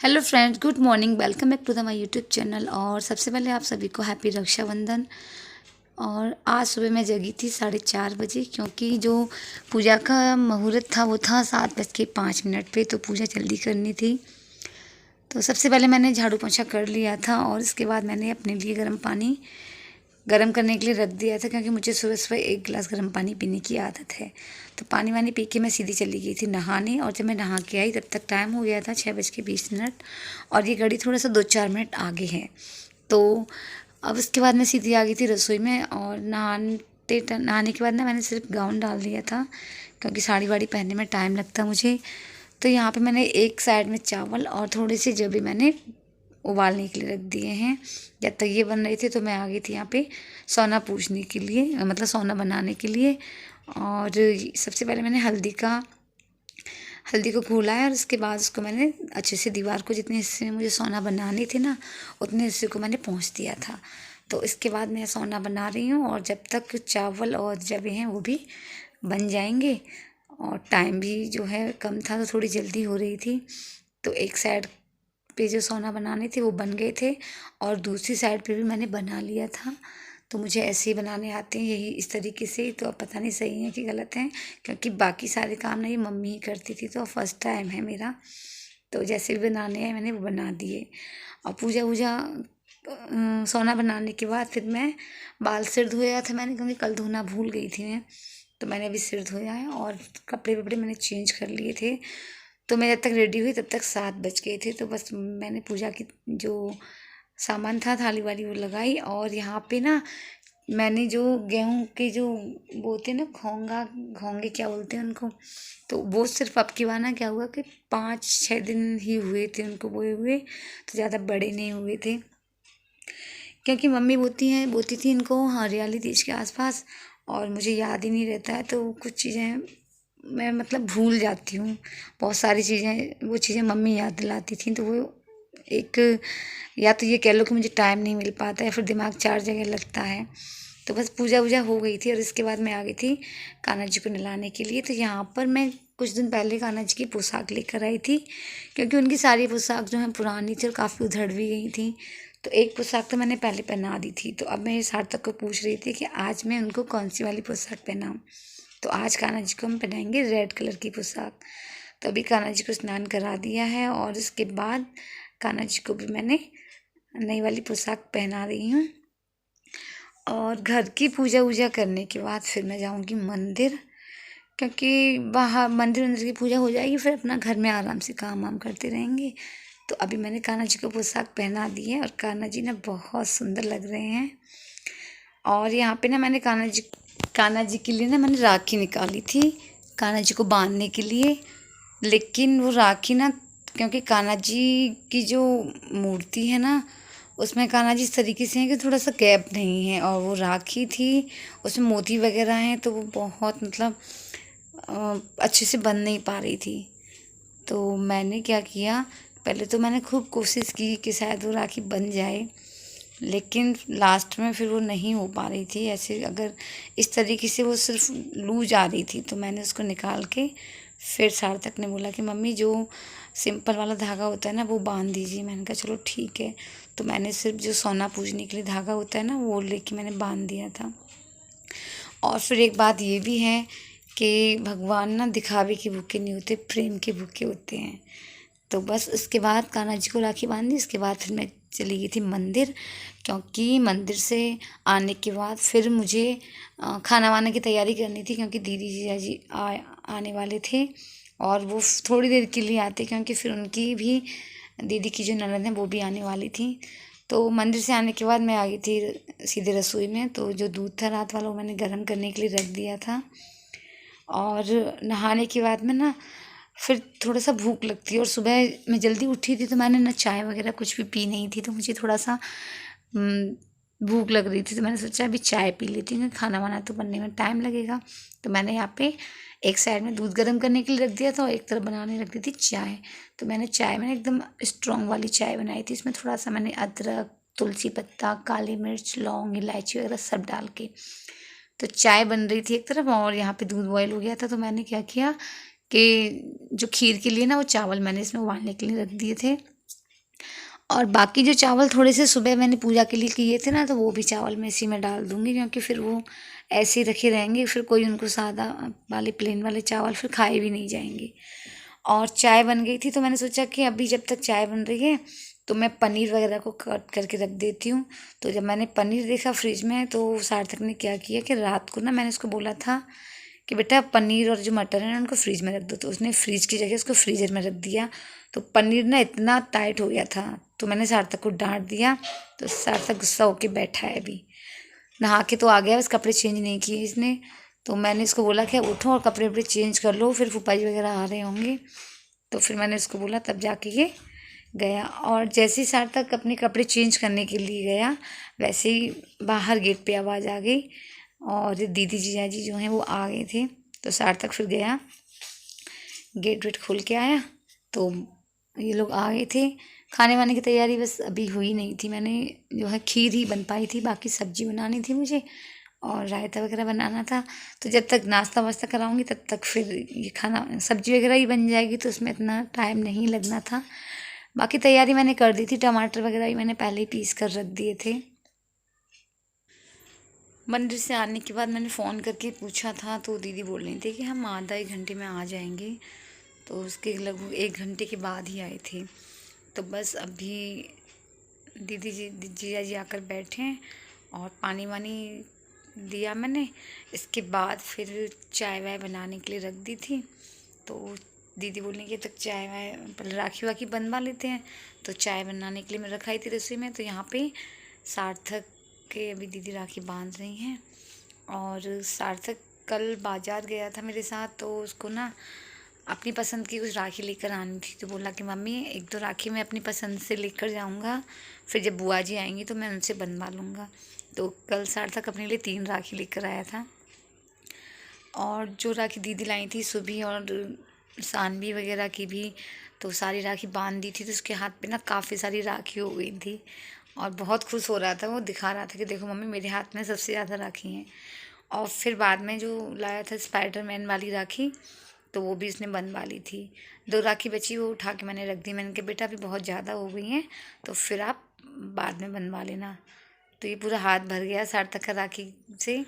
Hello friends, good morning. Welcome back to the my YouTube channel. और सबसे पहले आप सभी को हैप्पी रक्षाबंधन। और आज सुबह मैं जगी थी 4:30 बजे, क्योंकि जो पूजा का मुहूर्त था वो था 7:05 पे, तो पूजा जल्दी करनी थी। तो सबसे पहले मैंने झाड़ू पोंछा कर लिया था और इसके बाद मैंने अपने लिए गर्म पानी गर्म करने के लिए रख दिया था, क्योंकि मुझे सुबह सुबह 1 गिलास गर्म पानी पीने की आदत है। तो पानी वानी पी के मैं सीधी चली गई थी नहाने, और जब मैं नहा के आई तब तक टाइम हो गया था 6:20, और ये घड़ी थोड़ा सा 2-4 मिनट आगे है। तो अब उसके बाद मैं सीधी आ गई थी रसोई में, और नहाने के बाद ना मैंने सिर्फ गाउन डाल दिया था, क्योंकि साड़ी वाड़ी पहनने में टाइम लगता मुझे। तो यहाँ पे मैंने एक साइड में चावल और थोड़े से जबे मैंने उबालने के लिए रख दिए हैं। जब तक ये बन रहे थे तो मैं आ गई थी यहाँ पे सोना पूजने के लिए, मतलब सोना बनाने के लिए। और सबसे पहले मैंने हल्दी को घोला है, और उसके बाद उसको मैंने अच्छे से दीवार को, जितने हिस्से में मुझे सोना बनानी थी ना उतने हिस्से को मैंने पोंछ दिया था। तो इसके बाद मैं सोना बना रही हूँ, और जब तक चावल और जबे हैं वो भी बन जाएंगे, और टाइम भी जो है कम था तो थोड़ी जल्दी हो रही थी। तो एक साइड पे जो सोना बनाने थे वो बन गए थे, और दूसरी साइड पे भी मैंने बना लिया था। तो मुझे ऐसे ही बनाने आते हैं, यही इस तरीके से। तो अब पता नहीं सही है कि गलत है, क्योंकि बाकी सारे काम ना ये मम्मी ही करती थी, तो फर्स्ट टाइम है मेरा। तो जैसे भी बनाने हैं मैंने वो बना दिए। और पूजा वूजा सोना बनाने के बाद फिर मैं बाल सिर धोया था मैंने, क्योंकि कल धोना भूल गई थी मैं। तो मैंने अभी सिर धोया है, और कपड़े वपड़े मैंने चेंज कर लिए थे। तो मैं जब तक रेडी हुई तब तक 7 बज गए थे। तो बस मैंने पूजा की जो सामान था, थाली वाली, वो लगाई। और यहाँ पे ना मैंने जो गेहूं के जो बोते ना, घोंगे क्या बोलते हैं उनको, तो वो सिर्फ अब की बार ना क्या हुआ कि 5-6 दिन ही हुए थे उनको बोए हुए, तो ज़्यादा बड़े नहीं हुए थे। क्योंकि मम्मी बोती थी इनको हरियाली तीज के आसपास, और मुझे याद ही नहीं रहता है, तो कुछ चीज़ें मैं मतलब भूल जाती हूँ। बहुत सारी चीज़ें, वो चीज़ें मम्मी याद दिलाती थी, तो वो एक, या तो ये कह लो कि मुझे टाइम नहीं मिल पाता है, फिर दिमाग 4 जगह लगता है। तो बस पूजा वूजा हो गई थी, और इसके बाद मैं आ गई थी कान्हा जी को नहलाने के लिए। तो यहाँ पर मैं कुछ दिन पहले कान्हा जी की पोशाक लेकर आई थी, क्योंकि उनकी सारी पोशाक जो है पुरानी थी और काफ़ी उधड़ भी गई थी। तो एक पोशाक तो मैंने पहले पहना दी थी। तो अब मैं सार्थक को पूछ रही थी कि आज मैं उनको कौन सी वाली पोशाक पहनाऊँ। तो आज कान्हा जी को हम पहनाएंगे रेड कलर की पोशाक। तो अभी कान्हा जी को स्नान करा दिया है, और उसके बाद कान्हा जी को भी मैंने नई वाली पोशाक पहना रही हूँ। और घर की पूजा वूजा करने के बाद फिर मैं जाऊँगी मंदिर, क्योंकि बाहर मंदिर वंदिर की पूजा हो जाएगी, फिर अपना घर में आराम से काम वाम करते रहेंगे। तो अभी मैंने कान्हा जी को पोशाक पहना दी है, और कान्हा जी ना बहुत सुंदर लग रहे हैं। और यहाँ पे ना मैंने कान्हा जी के लिए ना मैंने राखी निकाली थी, कान्हा जी को बांधने के लिए। लेकिन वो राखी ना, क्योंकि कान्हा जी की जो मूर्ति है ना, उसमें कान्हा जी इस तरीके से हैं कि थोड़ा सा गैप नहीं है, और वो राखी थी उसमें मोती वगैरह हैं, तो वो बहुत मतलब अच्छे से बन नहीं पा रही थी। तो मैंने क्या किया, पहले तो मैंने खूब कोशिश की कि शायद वो राखी बन जाए, लेकिन लास्ट में फिर वो नहीं हो पा रही थी। ऐसे अगर इस तरीके से वो सिर्फ लूज आ रही थी, तो मैंने उसको निकाल के फिर सार्थक ने बोला कि मम्मी जो सिंपल वाला धागा होता है ना वो बांध दीजिए। मैंने कहा चलो ठीक है। तो मैंने सिर्फ जो सोना पूजने के लिए धागा होता है ना वो लेके मैंने बांध दिया था। और फिर एक बात ये भी है कि भगवान ना दिखावे के भूखे नहीं होते, प्रेम के भूखे होते हैं। तो बस उसके बाद कान्हा जी को राखी बांधी, उसके बाद फिर मैं चली गई थी मंदिर, क्योंकि मंदिर से आने के बाद फिर मुझे खाना वाना की तैयारी करनी थी, क्योंकि दीदी जीजा जी आने वाले थे, और वो थोड़ी देर के लिए आते, क्योंकि फिर उनकी भी, दीदी की जो ननद है वो भी आने वाली थी। तो मंदिर से आने के बाद मैं आ गई थी सीधे रसोई में। तो जो दूध था रात वाला वो मैंने गर्म करने के लिए रख दिया था। और नहाने के बाद में ना फिर थोड़ा सा भूख लगती है, और सुबह मैं जल्दी उठी थी तो मैंने ना चाय वगैरह कुछ भी पी नहीं थी, तो मुझे थोड़ा सा भूख लग रही थी। तो मैंने सोचा अभी चाय पी लेती हूँ, खाना वाना तो बनने में टाइम लगेगा। तो मैंने यहाँ पे एक साइड में दूध गर्म करने के लिए रख दिया था, और एक तरफ बनाने रख दी थी चाय। तो मैंने एकदम स्ट्रॉन्ग वाली चाय बनाई थी। इसमें थोड़ा सा मैंने अदरक, तुलसी पत्ता, काली मिर्च, लौंग, इलायची वगैरह सब डाल के, तो चाय बन रही थी एक तरफ, और यहाँ पे दूध बॉयल हो गया था। तो मैंने क्या किया कि जो खीर के लिए ना वो चावल मैंने इसमें उबालने के लिए रख दिए थे। और बाकी जो चावल थोड़े से सुबह मैंने पूजा के लिए किए थे ना, तो वो भी चावल मैं इसी में डाल दूँगी, क्योंकि फिर वो ऐसे ही रखे रहेंगे, फिर कोई उनको सादा वाले प्लेन वाले चावल फिर खाए भी नहीं जाएंगे। और चाय बन गई थी, तो मैंने सोचा कि अभी जब तक चाय बन रही है तो मैं पनीर वगैरह को कट करके रख देती हूँ। तो जब मैंने पनीर देखा फ्रिज में, तो सार्थक ने क्या किया कि रात को ना मैंने उसको बोला था कि बेटा पनीर और जो मटर है ना उनको फ्रिज में रख दो, तो उसने फ्रिज की जगह उसको फ्रीजर में रख दिया। तो पनीर ना इतना टाइट हो गया था, तो मैंने सार्थक को डांट दिया। तो सार्थक गुस्सा होके बैठा है अभी, नहा के तो आ गया, बस कपड़े चेंज नहीं किए इसने। तो मैंने इसको बोला कि उठो और कपड़े वपड़े चेंज कर लो, फिर फूफा जी वगैरह आ रहे होंगे। तो फिर मैंने उसको बोला, तब जाके ये गया। और जैसे ही सार्थक अपने कपड़े चेंज करने के लिए गया, वैसे ही बाहर गेट पे आवाज़ आ गई और दीदी जीजा जी जो हैं वो आ गए थे। तो सार्थक फिर गया, गेट वेट खोल के आया, तो ये लोग आ गए थे। खाने वाने की तैयारी बस अभी हुई नहीं थी, मैंने जो है खीर ही बन पाई थी, बाकी सब्जी बनानी थी मुझे और रायता वगैरह बनाना था। तो जब तक नाश्ता वास्ता कराऊंगी तब तक फिर ये खाना सब्जी वगैरह ही बन जाएगी, तो उसमें इतना टाइम नहीं लगना था। बाकी तैयारी मैंने कर दी थी, टमाटर वगैरह भी मैंने पहले ही पीस कर रख दिए थे। मंदिर से आने के बाद मैंने फ़ोन करके पूछा था, तो दीदी बोल रही थी कि हम आधा एक घंटे में आ जाएंगे। तो उसके लगभग 1 घंटे के बाद ही आए थे। तो बस अभी दीदी जी जीजा जी आकर बैठे हैं और पानी वानी दिया मैंने। इसके बाद फिर चाय वाय बनाने के लिए रख दी थी। तो दीदी बोलने के तक चाय वाय पहले राखी वाखी बनवा लेते हैं। तो चाय बनाने के लिए मैं रखाई थी रसोई में। तो यहाँ पे सार्थक के अभी दीदी राखी बांध रही हैं। और सार्थक कल बाज़ार गया था मेरे साथ, तो उसको ना अपनी पसंद की कुछ राखी लेकर आनी थी। तो बोला कि मम्मी एक दो राखी मैं अपनी पसंद से लेकर जाऊंगा, फिर जब बुआ जी आएंगी तो मैं उनसे बनवा लूँगा। तो कल सार्थक अपने लिए 3 राखी लेकर आया था। और जो राखी दीदी लाई थी सुबह और सानवी वगैरह की भी, तो सारी राखी बांध दी थी। तो उसके हाथ पे ना काफ़ी सारी राखी हो गई थी और बहुत खुश हो रहा था, वो दिखा रहा था कि देखो मम्मी मेरे हाथ में सबसे ज़्यादा राखी हैं। और फिर बाद में जो लाया था स्पाइडरमैन वाली राखी, तो वो भी उसने बनवा ली थी। 2 राखी बची, वो उठा के मैंने रख दी। मैंने कहा बेटा अभी बहुत ज़्यादा हो गई हैं, तो फिर आप बाद में बनवा लेना। तो ये पूरा हाथ भर गया सार्थक का राखी से।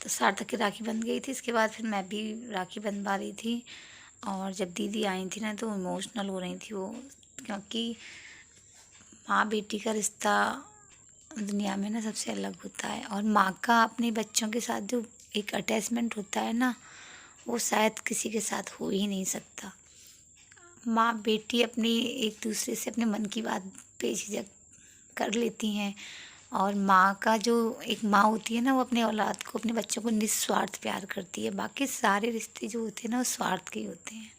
तो सार्थक की राखी बन गई थी। इसके बाद फिर मैं भी राखी बनवा रही थी। और जब दीदी आई थी ना, तो इमोशनल हो रही थी वो, क्योंकि माँ बेटी का रिश्ता दुनिया में ना सबसे अलग होता है। और माँ का अपने बच्चों के साथ जो एक अटैचमेंट होता है ना, वो शायद किसी के साथ हो ही नहीं सकता। माँ बेटी अपनी एक दूसरे से अपने मन की बात बेझिझक कर लेती हैं। और माँ का जो एक माँ होती है ना, वो अपने औलाद को, अपने बच्चों को निस्वार्थ प्यार करती है। बाकी सारे रिश्ते जो होते हैं ना, वो स्वार्थ के ही होते हैं।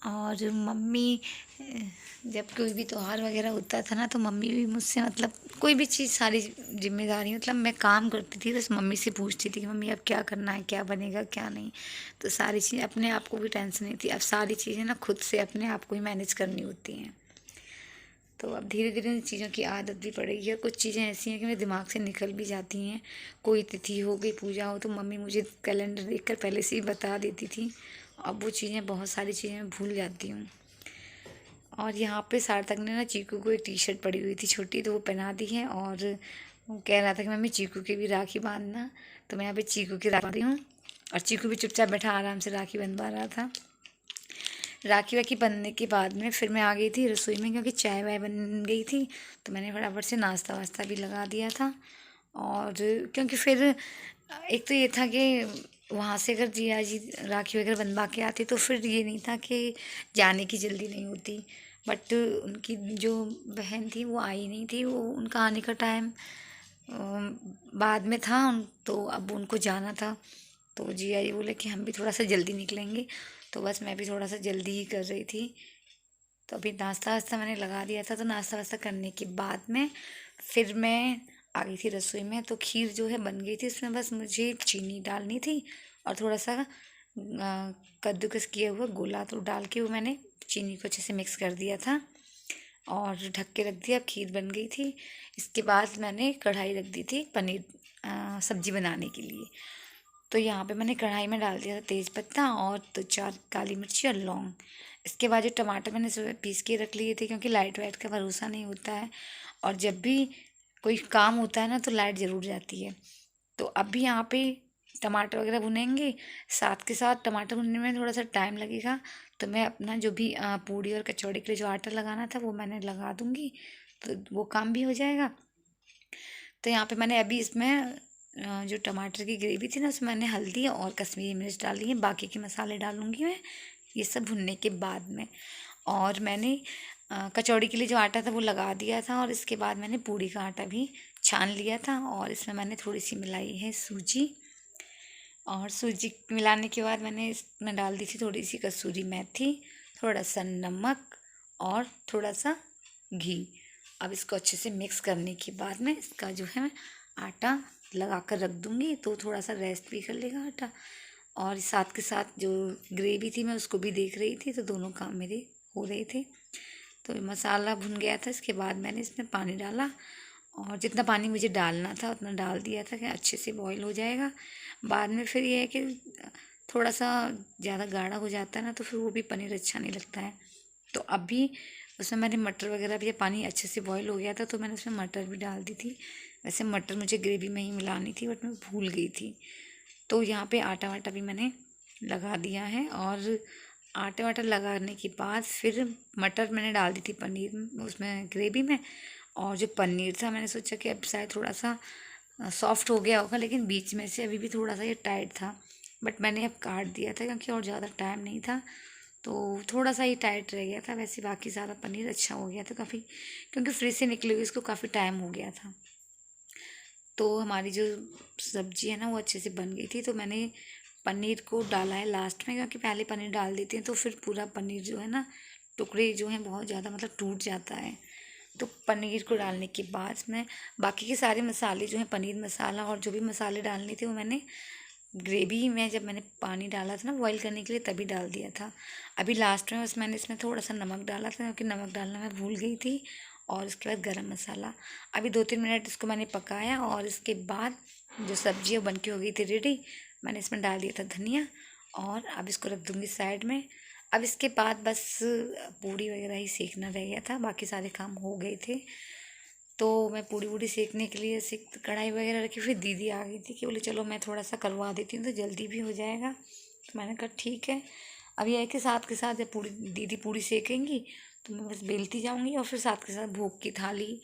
और मम्मी जब कोई भी त्योहार वगैरह होता था ना, तो मम्मी भी मुझसे मतलब कोई भी चीज़, सारी जिम्मेदारी मतलब मैं काम करती थी, बस मम्मी से पूछती थी कि मम्मी अब क्या करना है, क्या बनेगा क्या नहीं। तो सारी चीज़ अपने आप को भी टेंशन नहीं थी, अब सारी चीज़ें ना खुद से अपने आप को ही मैनेज करनी होती हैं। तो अब धीरे धीरे इन चीज़ों की आदत भी पड़ गई है। कुछ चीज़ें ऐसी हैं कि मेरे दिमाग से निकल भी जाती हैं। कोई तिथि हो, गई पूजा हो, तो मम्मी मुझे कैलेंडर देखकर पहले से ही बता देती थी। अब वो चीज़ें, बहुत सारी चीज़ें मैं भूल जाती हूँ। और यहाँ पे सार्थक ने ना चीकू को एक टी शर्ट पड़ी हुई थी छोटी, तो वो पहना दी है। और वो कह रहा था कि मम्मी चीकू की भी राखी बांधना, तो मैं यहाँ पे चीकू की राखी बांध रही हूँ। और चीकू भी चुपचाप बैठा आराम से राखी बंधवा रहा था। राखी वाखी बनने के बाद में फिर मैं आ गई थी रसोई में, क्योंकि चाय वाय बन गई थी। तो मैंने फटाफट से नाश्ता वास्ता भी लगा दिया था। और क्योंकि फिर एक तो ये था कि वहाँ से अगर जिया जी राखी वगैरह बनवा के आती, तो फिर ये नहीं था कि जाने की जल्दी नहीं होती। बट उनकी जो बहन थी वो आई नहीं थी, वो उनका आने का टाइम बाद में था। तो अब उनको जाना था, तो जिया जी बोले कि हम भी थोड़ा सा जल्दी निकलेंगे। तो बस मैं भी थोड़ा सा जल्दी ही कर रही थी। तो अभी नाश्ता वास्ता मैंने लगा दिया था। तो नाश्ता वास्ता करने के बाद में फिर मैं आ गई थी रसोई में। तो खीर जो है बन गई थी, उसमें बस मुझे चीनी डालनी थी और थोड़ा सा कद्दूकस किया हुआ गोला तो डाल के वो मैंने चीनी को अच्छे से मिक्स कर दिया था और ढक के रख दिया। अब खीर बन गई थी। इसके बाद मैंने कढ़ाई रख दी थी पनीर सब्जी बनाने के लिए। तो यहाँ पे मैंने कढ़ाई में डाल दिया था तेज़ पत्ता और 2-4 काली मिर्ची और लौंग। इसके बाद जो टमाटर मैंने सुबह पीस के रख लिए थे, क्योंकि लाइट वाइट का भरोसा नहीं होता है, और जब भी कोई काम होता है ना तो लाइट ज़रूर जाती है। तो अभी यहाँ पे टमाटर वगैरह भुनेंगे, साथ के साथ टमाटर भुनने में थोड़ा सा टाइम लगेगा, तो मैं अपना जो भी पूड़ी और कचौड़ी के लिए जो आटा लगाना था वो मैंने लगा दूँगी, तो वो काम भी हो जाएगा। तो यहाँ पे मैंने अभी इसमें जो टमाटर की ग्रेवी थी ना उसमें मैंने हल्दी और कश्मीरी मिर्च डाली है, बाकी के मसाले डालूँगी मैं ये सब भुनने के बाद में। और मैंने कचौड़ी के लिए जो आटा था वो लगा दिया था, और इसके बाद मैंने पूड़ी का आटा भी छान लिया था, और इसमें मैंने थोड़ी सी मिलाई है सूजी, और सूजी मिलाने के बाद मैंने इसमें डाल दी थी थोड़ी सी कसूरी मेथी, थोड़ा सा नमक और थोड़ा सा घी। अब इसको अच्छे से मिक्स करने के बाद में इसका जो है आटा लगा कर रख दूँगी, तो थोड़ा सा रेस्ट भी कर लेगा आटा। और साथ के साथ जो ग्रेवी थी मैं उसको भी देख रही थी, तो दोनों काम मेरे हो रहे थे। तो मसाला भुन गया था, इसके बाद मैंने इसमें पानी डाला, और जितना पानी मुझे डालना था उतना डाल दिया था कि अच्छे से बॉईल हो जाएगा। बाद में फिर ये है कि थोड़ा सा ज़्यादा गाढ़ा हो जाता है ना, तो फिर वो भी पनीर अच्छा नहीं लगता है। तो अभी उसमें मैंने मटर वगैरह भी, पानी अच्छे से बॉईल हो गया था तो मैंने उसमें मटर भी डाल दी थी। वैसे मटर मुझे ग्रेवी में ही मिलानी थी, बट मैं भूल गई थी। तो यहाँ पे आटा वाटा भी मैंने लगा दिया है, और आटे वाटा लगाने के बाद फिर मटर मैंने डाल दी थी पनीर उसमें ग्रेवी में। और जो पनीर था मैंने सोचा कि अब शायद थोड़ा सा सॉफ्ट हो गया होगा, लेकिन बीच में से अभी भी थोड़ा सा ये टाइट था, बट मैंने अब काट दिया था क्योंकि और ज़्यादा टाइम नहीं था, तो थोड़ा सा ही टाइट रह गया था। वैसे बाकी सारा पनीर अच्छा हो गया था काफ़ी, क्योंकि फ्रिज से निकले हुए इसको काफ़ी टाइम हो गया था। तो हमारी जो सब्ज़ी है ना वो अच्छे से बन गई थी। तो मैंने पनीर को डाला है लास्ट में, क्योंकि पहले पनीर डाल देते हैं तो फिर पूरा पनीर जो है ना, टुकड़े जो हैं बहुत ज़्यादा मतलब टूट जाता है। तो पनीर को डालने के बाद में बाकी के सारे मसाले जो हैं, पनीर मसाला और जो भी मसाले डालने थे वो मैंने ग्रेवी में जब मैंने पानी डाला था ना बॉईल करने के लिए तभी डाल दिया था। अभी लास्ट में बस मैंने इसमें थोड़ा सा नमक डाला था, क्योंकि नमक डालना मैं भूल गई थी। और उसके बाद गरम मसाला। अभी 2-3 मिनट इसको मैंने पकाया, और इसके बाद जो सब्ज़ी है बन के हो गई थी रेडी, मैंने इसमें डाल दिया था धनिया, और अब इसको रख दूँगी साइड में। अब इसके बाद बस पूड़ी वगैरह ही सेकना रह गया था, बाकी सारे काम हो गए थे। तो मैं पूड़ी वूड़ी सेकने के लिए सेक कढ़ाई वगैरह रखी, फिर दीदी आ गई थी कि बोले चलो मैं थोड़ा सा करवा देती हूँ तो जल्दी भी हो जाएगा। तो मैंने कहा ठीक है। अब यह है कि साथ के साथ जब पूड़ी दीदी पूड़ी सेकेंगी तो मैं बस बेलती जाऊँगी, और फिर साथ के साथ भोग की थाली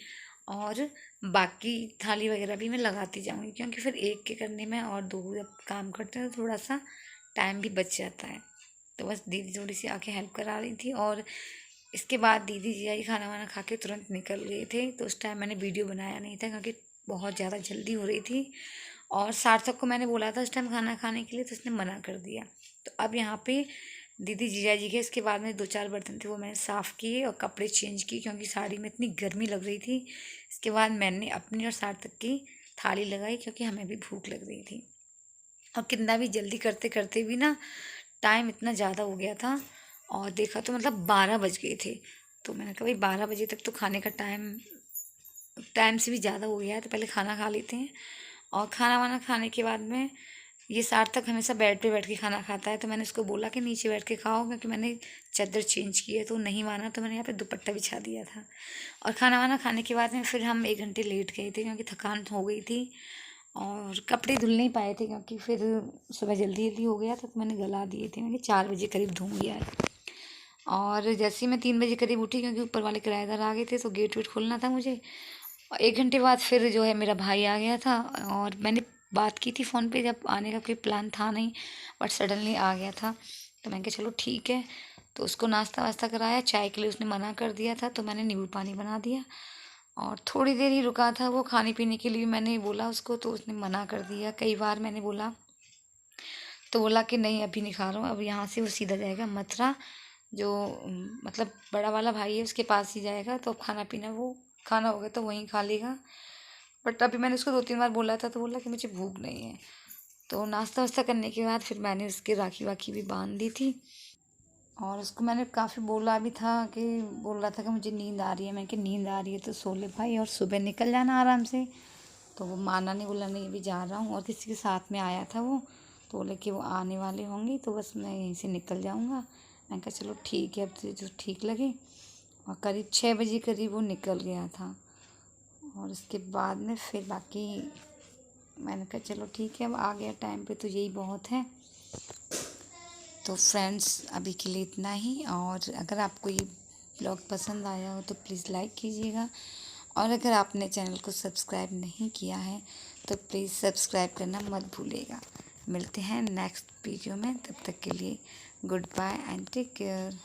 और बाकी थाली वगैरह भी मैं लगाती जाऊँगी, क्योंकि फिर एक के करने में और दो जब काम करते हैं तो थोड़ा सा टाइम भी बच जाता है। तो बस दीदी थोड़ी सी आके हेल्प करा रही थी, और इसके बाद दीदी जीजा जी खाना वाना खा के तुरंत निकल गए थे। तो उस टाइम मैंने वीडियो बनाया नहीं था, क्योंकि बहुत ज़्यादा जल्दी हो रही थी, और सार्थक को मैंने बोला था उस टाइम खाना खाने के लिए, तो उसने मना कर दिया। तो अब यहाँ पे दीदी जीजा जी के इसके बाद में 2-4 बर्तन थे वो मैंने साफ़ किए और कपड़े चेंज किए, क्योंकि साड़ी में इतनी गर्मी लग रही थी। इसके बाद मैंने अपनी और सार्थक की थाली लगाई, क्योंकि हमें भी भूख लग रही थी। और कितना भी जल्दी करते करते भी ना टाइम इतना ज़्यादा हो गया था, और देखा तो मतलब 12 बज गए थे। तो मैंने कहा भाई 12 बजे तक तो खाने का टाइम टाइम से भी ज़्यादा हो गया है, तो पहले खाना खा लेते हैं। और खाना वाना खाने के बाद में ये सार्थक हमेशा बेड पे बैठ के खाना खाता है, तो मैंने उसको बोला कि नीचे बैठ के खाओ, क्योंकि मैंने चादर चेंज की है, तो नहीं माना, तो मैंने यहाँ पे दुपट्टा बिछा दिया था। और खाना वाना खाने के बाद में फिर हम 1 घंटे लेट गए थे, क्योंकि थकान हो गई थी, और कपड़े धुल नहीं पाए थे, क्योंकि फिर सुबह जल्दी जल्दी हो गया था, तो मैंने गला दिए थे। मैंने 4 बजे करीब धूँगी आज। और जैसे ही मैं 3 बजे करीब उठी, क्योंकि ऊपर वाले किराएदार आ गए थे, तो गेट वेट खोलना था मुझे। और 1 घंटे बाद फिर जो है मेरा भाई आ गया था, और मैंने बात की थी फ़ोन पे, जब आने का कोई प्लान था नहीं, बट सडनली आ गया था। तो मैंने कहा चलो ठीक है। तो उसको नाश्ता वास्ता कराया, चाय के लिए उसने मना कर दिया था, तो मैंने नींबू पानी बना दिया। और थोड़ी देर ही रुका था वो खाने पीने के लिए, मैंने बोला उसको तो उसने मना कर दिया। कई बार मैंने बोला तो बोला कि नहीं अभी नहीं खा रहा हूँ। अब यहाँ से वो सीधा जाएगा मथुरा, जो मतलब बड़ा वाला भाई है उसके पास ही जाएगा, तो अब खाना पीना वो खाना होगा तो वहीं खा लेगा। बट अभी मैंने उसको 2-3 बार बोला था, तो बोला कि मुझे भूख नहीं है। तो नाश्ता वास्ता करने के बाद फिर मैंने उसकी राखी वाखी भी बांध दी थी, और उसको मैंने काफ़ी बोला भी था कि बोल रहा था कि मुझे नींद आ रही है। मैं कि नींद आ रही है तो सो ले भाई, और सुबह निकल जाना आराम से। तो वो माना नहीं, बोला नहीं अभी जा रहा हूँ। और किसी के साथ में आया था वो, तो बोले कि वो आने वाले होंगे तो बस मैं यहीं से निकल जाऊँगा। मैंने कहा चलो ठीक है, अब तुझे जो ठीक लगे। और करीब 6 बजे करीब वो निकल गया था। और उसके बाद में फिर बाकी मैंने कहा चलो ठीक है, अब आ गया टाइम पे तो यही बहुत है। तो फ्रेंड्स अभी के लिए इतना ही। और अगर आपको ये ब्लॉग पसंद आया हो तो प्लीज़ लाइक कीजिएगा। और अगर आपने चैनल को सब्सक्राइब नहीं किया है तो प्लीज़ सब्सक्राइब करना मत भूलिएगा। मिलते हैं नेक्स्ट वीडियो में, तब तक के लिए goodbye and take care.